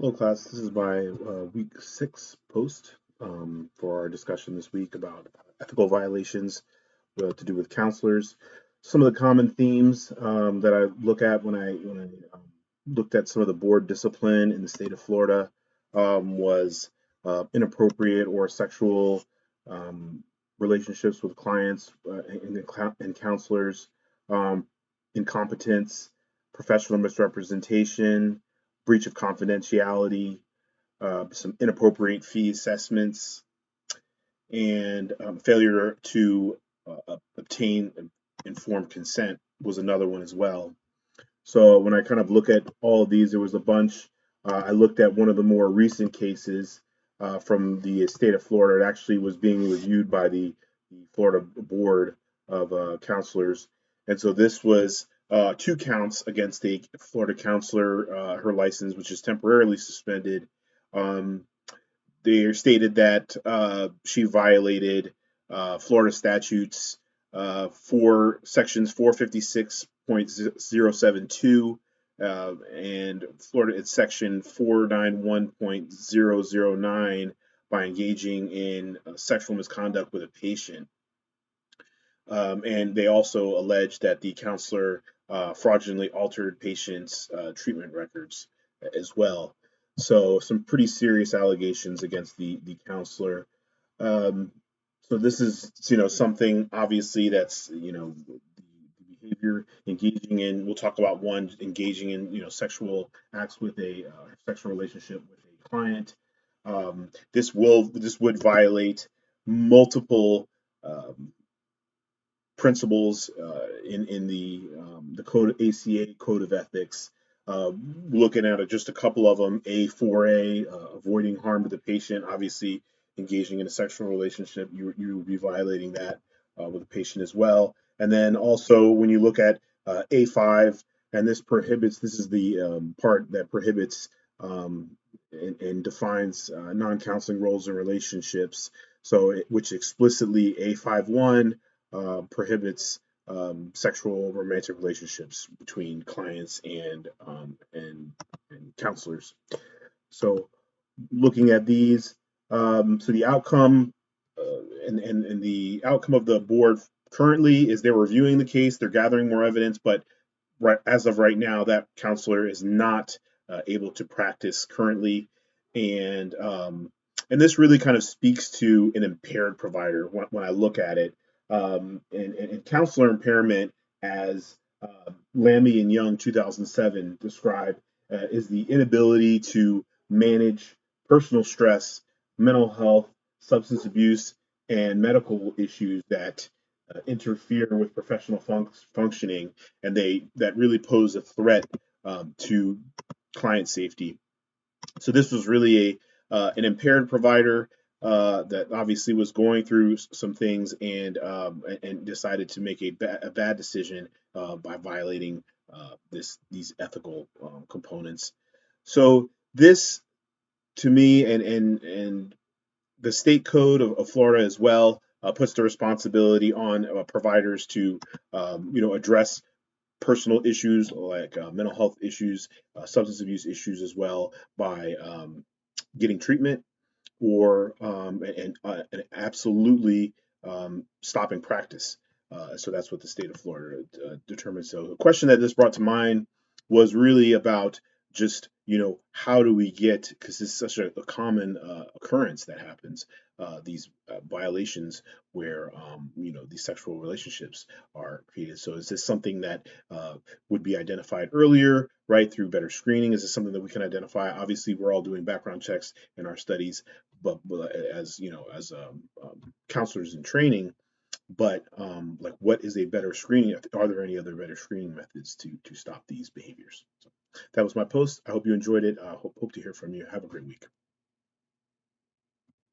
Hello, class. This is my week 6 post for our discussion this week about ethical violations to do with counselors. Some of the common themes that I look at when I looked at some of the board discipline in the state of Florida was inappropriate or sexual um, relationships with clients and counselors, um, incompetence, professional misrepresentation, breach of confidentiality, some inappropriate fee assessments, and failure to obtain informed consent was another one as well. So when I kind of look at all of these, there was a bunch. I looked at one of the more recent cases from the state of Florida. It actually was being reviewed by the Florida Board of Counselors. And so this was 2 counts against a Florida counselor, her license, which is temporarily suspended. Um, they stated that she violated Florida statutes for sections 456.072 and Florida it's section 491.009 by engaging in sexual misconduct with a patient. And they also alleged that the counselor fraudulently altered patients' treatment records as well. So some pretty serious allegations against the counselor. Um, so this is something obviously that's the behavior engaging in. We'll talk about one engaging in sexual acts with a sexual relationship with a client. This would violate multiple um, principles in the code ACA code of ethics. Looking at just a couple of them, A4A, avoiding harm to the patient. Obviously, engaging in a sexual relationship, you would be violating that with the patient as well. And then also when you look at A5, and this is the part that prohibits and defines non-counseling roles and relationships. So, which explicitly A51 prohibits sexual romantic relationships between clients and counselors. So, looking at these, so the outcome and the outcome of the board currently is they're reviewing the case, they're gathering more evidence, but as of right now, that counselor is not able to practice currently, and this really kind of speaks to an impaired provider when I look at it, and counselor impairment, as Lammy and Young 2007 describe, is the inability to manage personal stress, mental health, substance abuse, and medical issues that interfere with professional functioning, and that really pose a threat to client safety. So this was really an impaired provider that obviously was going through some things and decided to make a bad decision by violating these ethical components. So this, to me, and the state code of Florida as well puts the responsibility on providers to address personal issues like mental health issues, substance abuse issues as well by getting treatment or and absolutely stopping practice. So that's what the state of Florida determined. So the question that this brought to mind was really about just how do we get, because it's such a common occurrence that happens, these violations where these sexual relationships are created. So is this something that would be identified earlier, right, through better screening? Is this something that we can identify? Obviously, we're all doing background checks in our studies, but as as counselors in training, but like, what is a better screening? Are there any other better screening methods to stop these behaviors? So that was my post. I hope you enjoyed it. Hope to hear from you. Have a great week.